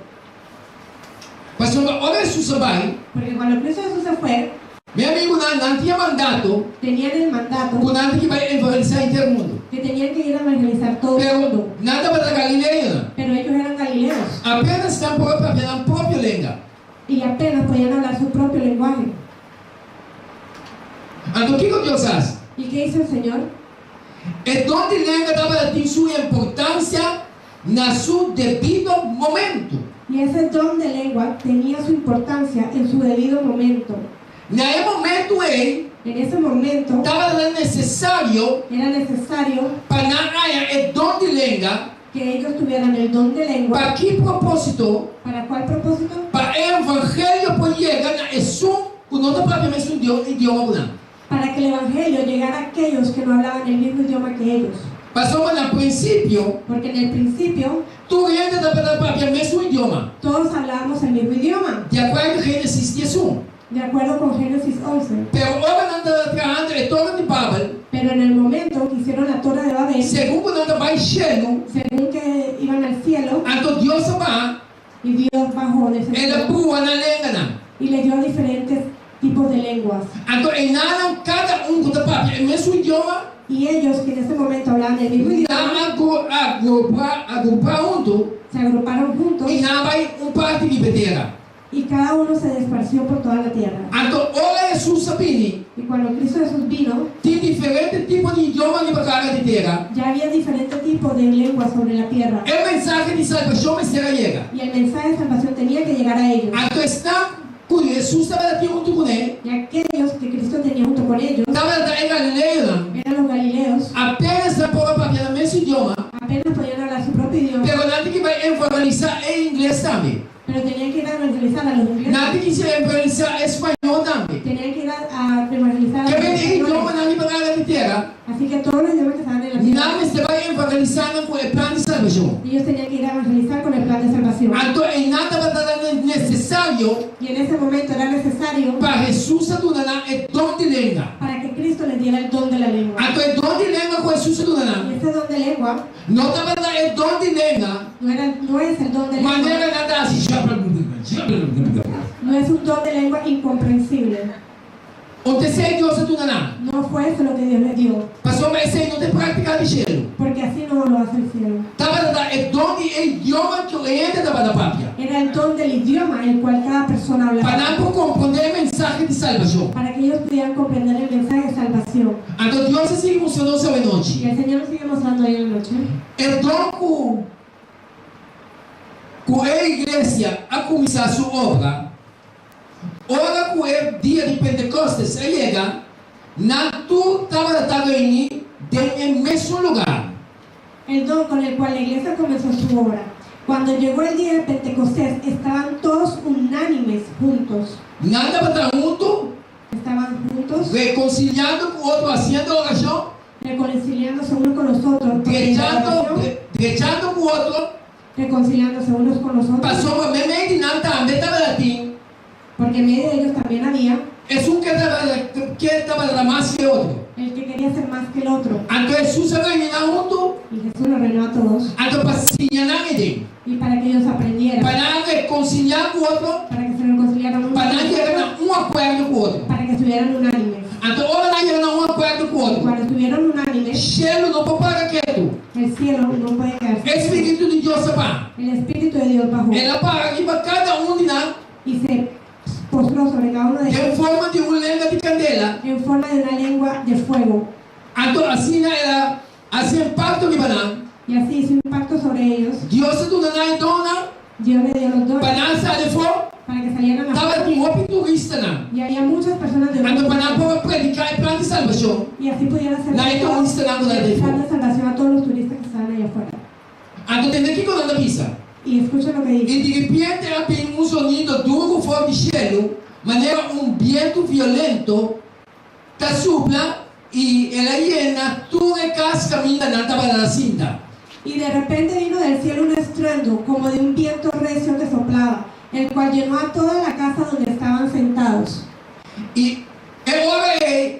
Pastor, ora Jesus vai, Porque cuando Cristo Jesús se fue, meu amigo, não tinha mandato, tenían el mandato que que vai evangelizar inteiro mundo. que tenían que ir a evangelizar todo el Pero mundo. nada para Galileia. Pero ellos eran galileos Apenas estão na própria língua. y apenas podían hablar su propio lenguaje. Então, o que Deus faz? ¿Y qué hizo el Señor? É onde língua dava ter sua importância na seu devido momento. Y ese don de lengua tenía su importancia en su debido momento. Naquele momento, ele En ese momento estava necessário era necesario para ganhar o dom de língua. que ellos tuvieran el don de lengua. Para que propósito? ¿Para cuál propósito? Para o evangelho poder chegar na Jesús, que não propriamente um idioma. Para que el evangelio llegara a aquellos que no hablaban el mismo idioma que ellos. Pastor, no princípio, Porque en el principio tu ainda estava para o mesmo idioma. todos hablábamos el mismo idioma, De acordo com Gênesis 11. de acuerdo con Génesis 11. Pero ahora não está trabajando en Torre de Babel, Pero en el momento que hicieron la torre de Babel, segundo não está baixando, según que iban al cielo, então Deus vai, y Dios bajó de ese ela cielo pua na língua. y le dio diferentes tipos de lenguas. Então, enaram cada que está para o mesmo idioma, Y ellos que en ese momento hablaban el mismo idioma, não agrupar junto, se agruparon juntos e não vai parte de betera. y cada uno se esparció por toda la tierra. Então, ora Jesus sabia, Y cuando Cristo Jesús vino, tem diferentes tipos de idioma de para de terra. ya había diferentes tipos de lenguas sobre la tierra. O mensagem de salvação será chega. Y el mensaje de salvación tenía que llegar a ellos. Então, está com Jesus estava aqui junto com ele, Y aquellos que Cristo tenía junto con ellos estava em Galileia. eran los galileos, Apenas a povo para o mesmo idioma, apenas podían hablar su propio idioma, pero nada que vai evangelizar em inglês também. pero tenían que ir a evangelizar a los ingleses, Nada que se evangelizar em espanhol também. tenían que ir a evangelizar a Que los vem em idioma españoles. na língua de terra, Así que todos los idiomas que estaban en la tierra, nada se vai evangelizar com o plano de salvação. ellos tenían que ir a evangelizar con el plan de salvación. Então, em nada vai estar necessário Y en ese momento era necesario para Jesus adorar o dom de língua. para que Cristo les diera el don de la lengua. Então, o dom de língua com Jesus Y adorar, ese don de lengua não estava dando o dom de língua, no es el don de lengua, maneira nada assim. no es un don de lengua incomprensible. Onde se Deus adorar, No fue eso lo que Dios les dio, passou mais sem não ter prática de gelo. porque así no lo hace el cielo. Estava dando o dom de idioma que ele estava da pátria. Era el don del idioma el cual cada persona Para hablaba, não compreender o mensagem de salvação. para que ellos pudieran comprender el mensaje de salvación. Então Deus se emocionou essa Y noite. el Señor nos sigue mostrando hoy en la noche O dom que a igreja a começar a sua obra, ora que o dia de Pentecostes chega, não tu estava dado em no mesmo lugar. el don con el cual la iglesia comenzó su obra. Cuando llegó el día de Pentecostés, estaban todos unánimes juntos. Nada para estar junto, Estaban juntos, reconciliando com o outro, fazendo oração, reconciliándose unos con los otros, deixando com o outro. reconciliándose unos con los otros, Passou a mesma de não também estava latim. porque en medio de ellos también había É que estava mais que outro. el que quería ser más que el otro. Então Jesus se reuniu junto, Y Jesús los reunió a todos, então para se ensinar ele, y para que ellos aprendieran, para reconciliar com o outro, para que se reconciliaran unos para con los chegar otros, a acordo com o outro. para que estuvieran unánimes. Então, ora lá chegar a acordo com o Y outro. cuando estuvieron unánimes, Cielo não pode parar quieto. el cielo no puede quedarse. Espírito de Deus se vai. El Espíritu de Dios bajó Ela para aqui para cada de nós. y se postró sobre cada uno de en ellos forma de una lengua de candela. en forma de una lengua de fuego. Então, assim era, assim impacto de Banán. Y así hizo un pacto sobre ellos. Deus se tornou dona, Dios le dio los dones Banán sai de fora, para que salieran estava afuera. com outro turista, não. Y había muchas personas de Então, otros Banán lugares. pode predicar e plano de salvação. Y así pudieron hacer Nadie te molesta nada de el plan eso. de salvación a todos los turistas que estaban allá afuera. Então, tem aqui quando anda pisa. Y escucha lo que E dice. de repente, apenas sonido duro fora do cielo, maneira vento violento, que sopla e ela llena toda a casa caminha na tava da cinta. Y de repente vino del cielo un estruendo como de un viento recio que soplaba, el cual llenó a toda la casa donde estaban sentados. E agora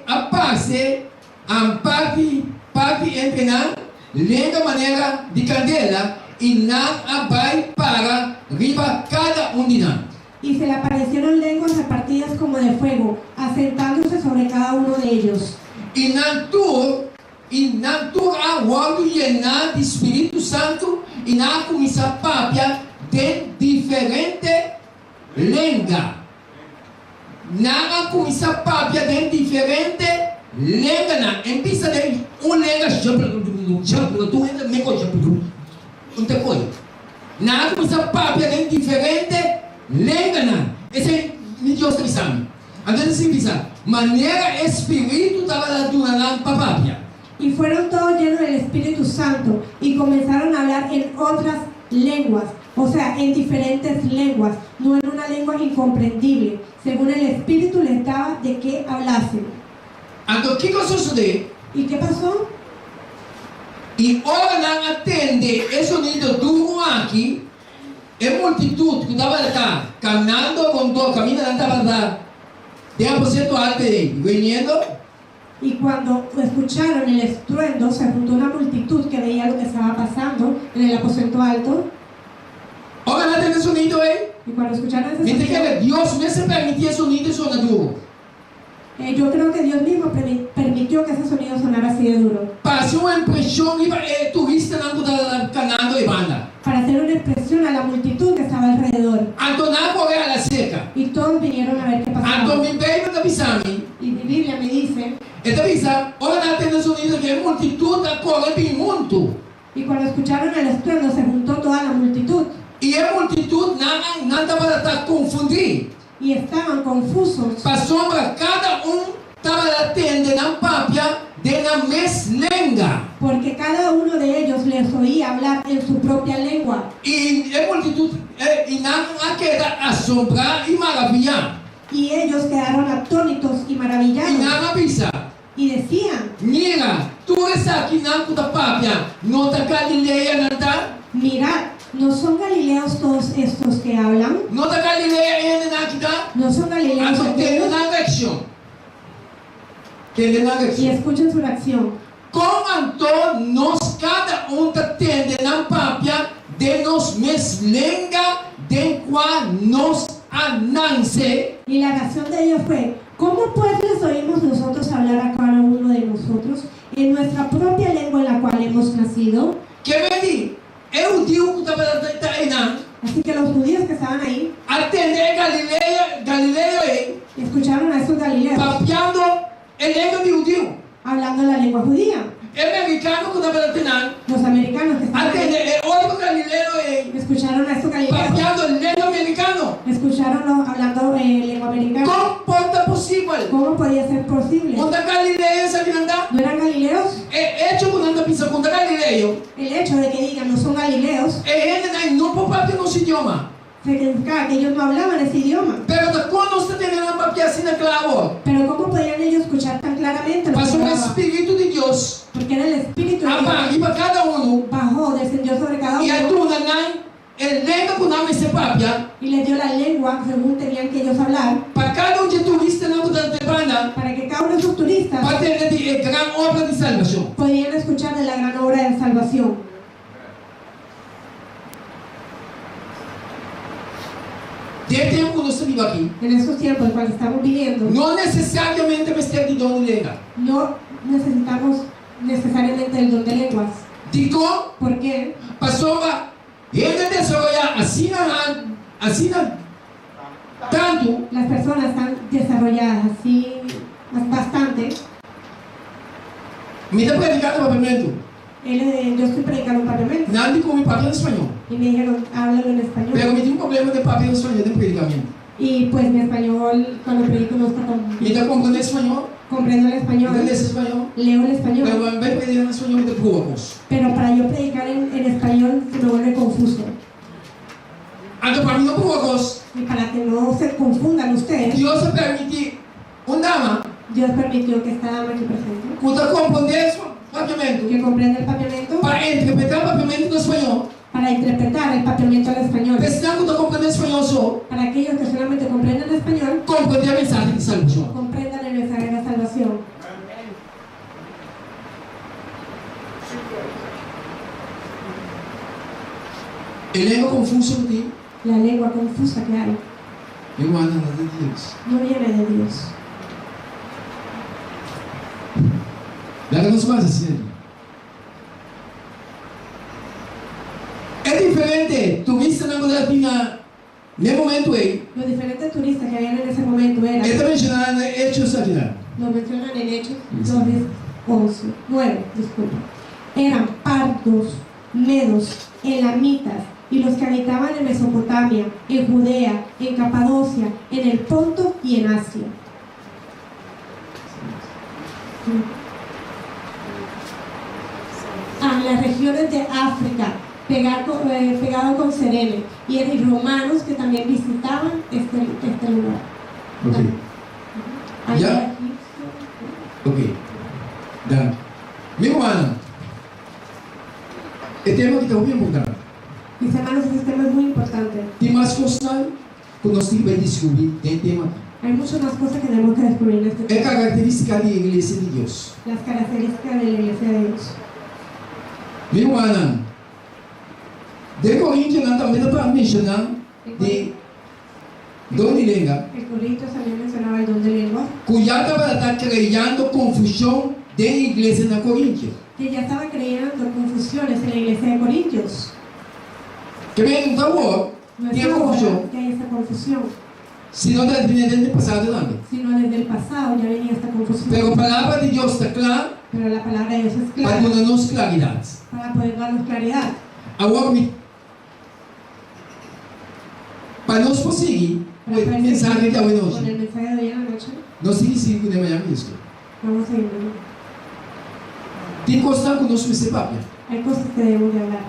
a passe, a parte entre na lenda maneira de candela e na vai para riba cada de nós. Y se le aparecieron lenguas repartidas como de fuego, asentándose sobre cada uno de ellos. E na tua a guardo llenar de Espírito Santo e na comissão pápia de diferente língua. Na comissão pápia de diferente língua. Empieza de uma língua, tu entra me coisa, não te foi. Na comissão pápia de diferente língua. Esse é Deus te avisando. Então se pisa, maneira espírito estava dando para pápia. Y fueron todos llenos del Espíritu Santo y comenzaron a hablar en otras lenguas, o sea, en diferentes lenguas, no en una lengua incomprendible, según el Espíritu les daba de qué hablasen. Então, o que sucedeu? ¿Y qué pasó? E ora não atende esse sonido duro aqui, a multitud que estava lá, caminhando com todo, caminhando estava lá, de aposento alto viniendo. Y cuando escucharon el estruendo, se juntó una multitud que veía lo que estaba pasando en el aposento alto. Ora não atende sonido aí. Y cuando escucharon ese Mientras sonido, que Deus não se permitia sonido sonar duro. yo creo que Dios mismo permitió que ese sonido sonara así de duro, Passou uma impressão e turista não estava caminhando de banda. para hacer una expresión a la multitud que estaba alrededor. Então não correr a la seca. Y todos vinieron a ver qué Então pasaba. me veio da pisami. Y mi Biblia me dice, Esta pisa, ora não atende sonido que a multitud está correndo muito. y cuando escucharon el estruendo se juntó toda la multitud E a multitud não estava para confundir. y estaban confusos, Passou para cada estava atendendo na pápia de na mesma língua. porque cada uno de ellos les oía hablar en su propia lengua. E a multitud e não queda assombrar e maravilhar. Y ellos quedaron atónitos y E maravillados não avisa. y decían, Mira, tu estás aqui na pápia, não está Galileia, não está? mirad, ¿no son galileos todos estos que hablan? Não está Galileia ainda não aqui, tá? ¿No son galileos Então tem aquellos? uma reação. Tem uma Y reação. escuchen su reacción. Como então nós cada está tendo na pápia de nos mesma língua de qual nos anance. Y la reacción de ellos fue, ¿cómo pues les oímos nosotros hablar a cada uno de nosotros en nuestra propia lengua en la cual hemos nacido? Que vedi, eu digo que estava aí não. Así que los judíos que estaban ahí Atender Galileu aí, escucharon a esos galileos papiando a língua de judeu. hablando la lengua judía. Americano que estava atendendo. Los americanos que estaban ahí Atender outro Galileu aí, escucharon a estos galileos, papiando a língua americano. escucharon hablando lengua americana. Como pode possível? ¿Cómo podía ser posible? Onde Galileu se alimentar? ¿No eran galileos? É hecho quando anda pensando contra Galileu. El hecho de que digan no son galileos Ele não por parte do nosso idioma. significaba que ellos no hablaban ese idioma. Pero quando você tem uma papia assim na claro, Pero ¿cómo podían ellos escuchar tan claramente lo que passou o hablaba? Espírito de Deus. Porque era el Espíritu de Dios. Apaga para cada Bajó, descendió sobre cada e a uno turma ele lembra com nome esse papia. y les dio la lengua según tenían que ellos hablar, Para cada de turista na de banda, para que cada uno de esos turistas para ter a grande obra de salvação. podían escuchar de la gran obra de salvación. De tempo que nós estamos aqui, En estos tiempos en los que estamos viviendo, não necessariamente vai ter de dom de língua. no necesitamos necesariamente el don de lenguas. Digo, ¿Por qué? passou a ele desarrollar assim na Tanto, las personas están desarrolladas así bastante. me está predicando el Parlamento. Yo estoy predicando un parlamento Nadie come papel en español. y me dijeron, háblalo en español. Pero me tengo un problema de papel en español de predicamento. Y pues mi español, cuando predico, no está Me está comprando español, comprendo el español, ¿entiendes español? leo el español, Pero cuando voy a predicar en español, me te provocos. pero para yo predicar en español se me vuelve confuso. Entonces, para mí no provocos. Y para que no se confundan ustedes, Dios se permite una dama Dios permitió que esta dama aquí presente, que está comprender su papiamento que comprenda el papiamento, para interpretar el papiamento en español. para interpretar el papiamento al español. Pensando que está comprendendo español solo, Para aquellos que solamente comprenden el español, comprender el mensaje de salvación. comprendan el mensaje de la salvación. El lengua confuso de ti, La lengua confusa que hay igual a la de Dios. no viene de Dios. La que nos pasa, ¿sí? Es diferente. Tu vista en la latina, en el momento ahí, Los diferentes turistas que habían en ese momento eran, está mencionado en Hechos aquí. lo mencionan en Hechos Sí. 9, disculpa. Eran partos, medos, elamitas y los que habitaban en Mesopotamia, en Judea, en Capadocia, en el Ponto y en Asia. A las regiones de África, pegado con Cerene, y eran romanos que también visitaban este lugar. Ok. Allá Ya. egipcio. Ok. Dan. Mi hermana, el tema que está muy importante. Mis hermanos, este tema es muy importante. Tem mais coisas que nós temos que descobrir dentro do tema. Hay muchas más cosas que tenemos que descubrir en este É tema. característica da igreja de Deus. Las características de la iglesia de Dios. Mi hermana, de Coríntios também está mencionando de Dom de Lenga, El Corintios también mencionaba el don de lengua, que já estava criando confusão dentro da igreja na Coríntios. que ya estaba creando confusiones en la iglesia de Corintios. Que bem, então, No tinha es ahora confusão. que hay esta confusión, Se não está dentro do passado também. sino desde el pasado ya venía esta confusión. Pero a palavra de Deus está clara Pero la palabra de Dios es para clara dar-nos claridade. para poder darnos claridad. Agora, para nós conseguir Para o poder mensagem seguir de hoje, con el mensaje de hoy en la noche, nós temos 5 de manhã mesmo. vamos a ir. Tem coisa que nós precisamos saber. Hay cosas que debemos de hablar.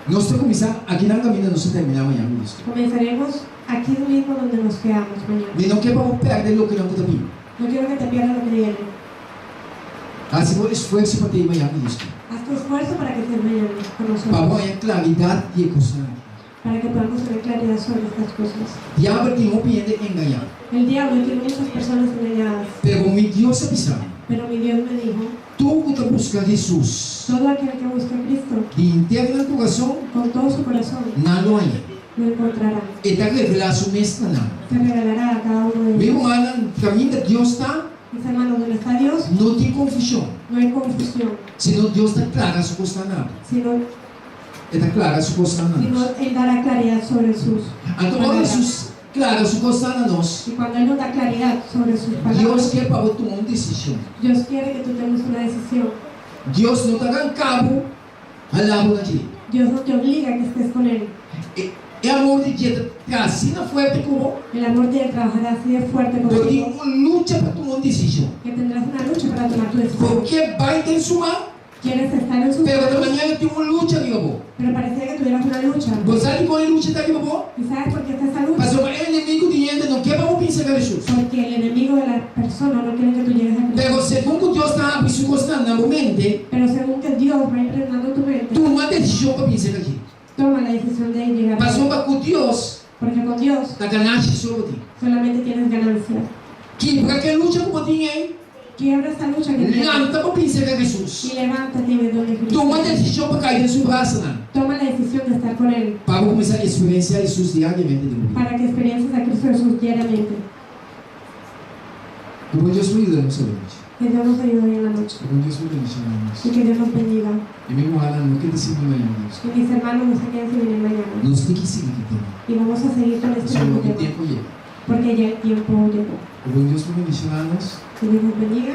Nós temos que começar aqui na caminhada, nós terminar amanhã mesmo. Comenzaremos aquí mismo donde nos quedamos mañana. E não queremos perder o que não está vindo. No quiero que te pierdas lo que viene. Faça um esforço para ter amanhã mesmo. Haz tu esfuerzo para que estés mañana con Para nosotros, amanhã claridade de coisa. para que podamos tener claridad sobre estas cosas. Diabo tem opinião de enganar. El diablo tiene muchas personas engañadas, Pero mi Deus avisou. pero mi Dios me dijo, Tu que está buscando Jesus, todo aquel que busca a Cristo de interno do coração, con todo su corazón não lo há. lo encontrará. E está revelado su mesmo não. Se revelará a cada uno de Meu ellos. irmão, o caminho de Deus está, Mis hermanos, donde está Dios, não tem confusão. no hay confusión, Senão Deus está clara su coisa não. sino Está clara su coisa não. Él dará claridad sobre sus Então, quando Jesus clara su coisa a nós, Y cuando Él nos da claridad sobre sus Deus palabras, quer para tomar uma decisão. Dios quiere que tú tomes una decisión. Deus não está dando cabo ao lado daqui. Dios no te obliga a que estés con Él. É amor de Deus, assim na fuerte como El amor te trabajará así de fuerte eu tenho contigo uma luta para tomar uma decisão. que tendrás una lucha para tomar tu decisión. Porque vai ter suma, Quieres estar en sus pero de manos, manhã eu tenho uma luta aqui, babo. pero parecía que tuvieras una lucha. Você sabe qual é a luta aqui, babo? ¿Y sabes por qué está esta lucha? Mas o inimigo de gente não quer para pensar em Jesus. Porque el enemigo de la persona no quiere que tú llegues a Cristo. Pero segundo Deus está abrindo su coração na mente, Pero según que Dios va impregnando tu mente, toma uma decisão para pensar aqui. toma la decisión de llegar a Mas Cristo. uma com Deus, Porque con Dios está ganhando sobre ti. solamente tienes ganancia. Que para que luta como tinha aí, Quiebra esta lucha que tienes levanta para pensar em Jesus. y levántate de donde Toma Cristo. decisão para cair em seu braço, não. Toma la decisión de estar con Él Para começar a experienciar Jesus diariamente de vida. para que experiencias a Cristo Jesús diariamente. Como Deus me ajuda nessa noite. Que Dios nos ayude hoy en la noche Como Deus me ajuda nessa noite. y que Dios nos bendiga. E mesmo lá, não quer decidir amanhã, Deus. Que mis hermanos nos saquen sin venir mañana Nós temos que seguir aqui também. y vamos a seguir con este Só mismo que o tema. tempo é. porque ya el tiempo llegó. O bom Deus nos bendicionarnos Que Dios nos bendiga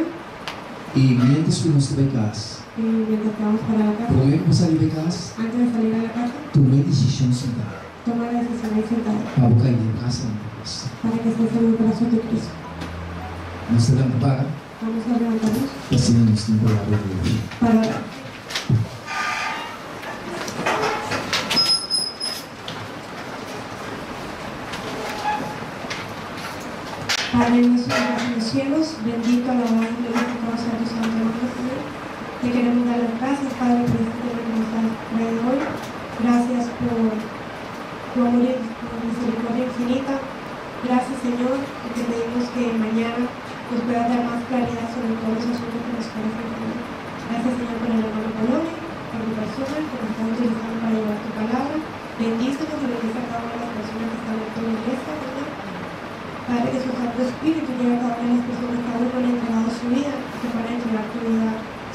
y mientras fuimos de casa, y mientras vamos para la casa, primeiro para sair de casa, antes de salir a la casa, tomei decisão sentar. toma la decisión de sentado Para cair em casa de Deus. para que estés en el corazón de Cristo. Nós estamos para Vamos a levantarnos ensinarmos na palavra de Deus. para orar. Padre nuestro que estás en los cielos, bendito, alabado y glorificado sea tu santo nombre, Señor. Te queremos dar las gracias, Padre, por este día que nos has traído hoy. Gracias por tu amor y tu misericordia infinita. Gracias, Señor, y te pedimos que mañana nos puedas dar más claridad sobre todos los asuntos que nos parecen tener. Gracias, Señor, por el hermano Polonia, por tu persona, que nos estás utilizando para llevar tu palabra. Bendícenos y bendice a cada una de las personas que están en tu iglesia, Señor. Padre, que su Santo Espíritu lleve a cada una de las personas que aún no han entregado su vida, que van a entregar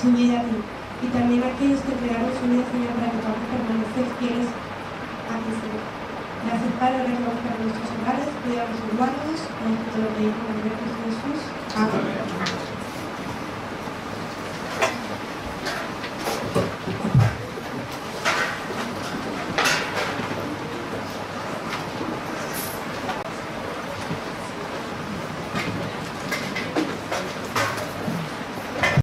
su vida a ti. Y también a aquellos que entregaron su vida, Señor, para que podamos permanecer fieles a ti, Señor. Gracias, Padre, ahora que vamos para nuestros hogares, cuidamos y guárdanos, te lo pedimos en el nombre de Jesús. Amén.